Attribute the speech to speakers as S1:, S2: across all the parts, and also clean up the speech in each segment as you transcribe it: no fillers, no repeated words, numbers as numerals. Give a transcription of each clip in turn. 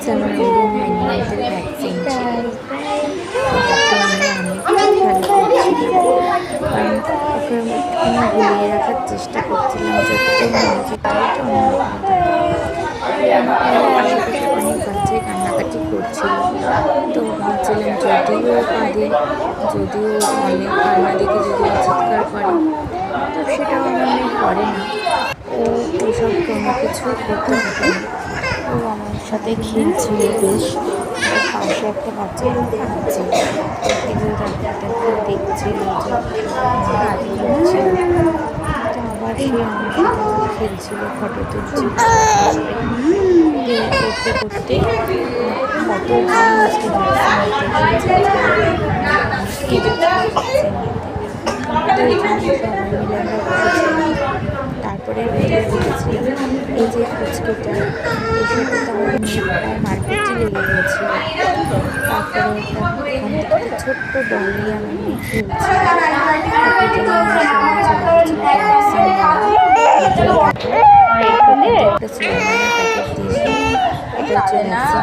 S1: Surrounding অ্যানিমালদের vaccine ছিল। ওকে নিয়ে আমি খুব ভালো করছিলাম, কারণ ওকে একটুখানি ভুলিয়ে রাখার চেষ্টা করছিলাম যতটা মনোযোগ দিয়েটা আশেপাশে অনেক বাচ্চাই কান্নাকাটি করছিল। তো ভাবছিলাম যদিও কাঁদে, যদিও অনেক কান্না দেখে যদিও চিৎকার করে, তো সেটাও মনে করে না। ওসব কোনো কিছুই করতে থাকে না। ও আমার সাথে খেলছিল বেশ। পাশে একটা বাচ্চা কাঁদছে, এগুলো দেখছিল যে কাঁদছিল। তো আবার সে আমার সাথে খেলছিল, ফটো তুলছিল। করতে করতে কতজন আজকে ভ্যাকসিন নিতে সবাই মিলে আমরা বসেছিলাম। তারপরে বলেছিলাম এই যে ফুচকেটা, এর সাথে তো আমার মেয়েটায় মারপিটই লেগে গেছিল। তারপরে ওখান থেকে ছোট্ট ডলি আমার মেয়ে খেলছে।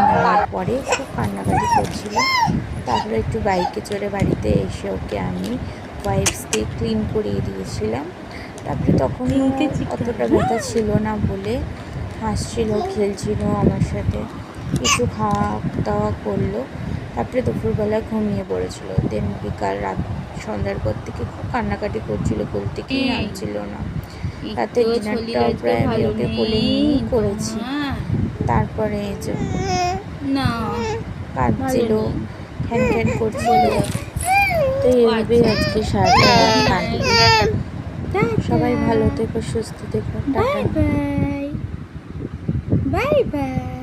S1: নেওয়ার পরে খুব কান্নাকাটি করছিল। তারপরে একটু বাইকে চড়ে বাড়িতে এসে ওকে আমি ওয়াইপস দিয়ে ক্লিন করিয়ে দিয়েছিলাম। তারপরে তখন অতটা ব্যথা ছিল না বলে হাসছিল, খেলছিল আমার সাথে, কিছু খাওয়া দাওয়া করলো। তারপরে দুপুরবেলা ঘুমিয়ে পড়েছিল। দেন বিকাল সন্ধ্যার পর থেকে খুব কান্নাকাটি করছিল, কোল থেকেই নামছিল না। রাতে ডিনারটাও প্রায় আমি ওকে কোলে নিয়েই করেছি। তারপরে এই যে কাঁদছিল, খ্যান খ্যান করছিল। তো এইভাবেই আজকে সারাটা কাটবে। সবাই ভালো থেকো, সুস্থ থেকো, টাটা, বাই বাই।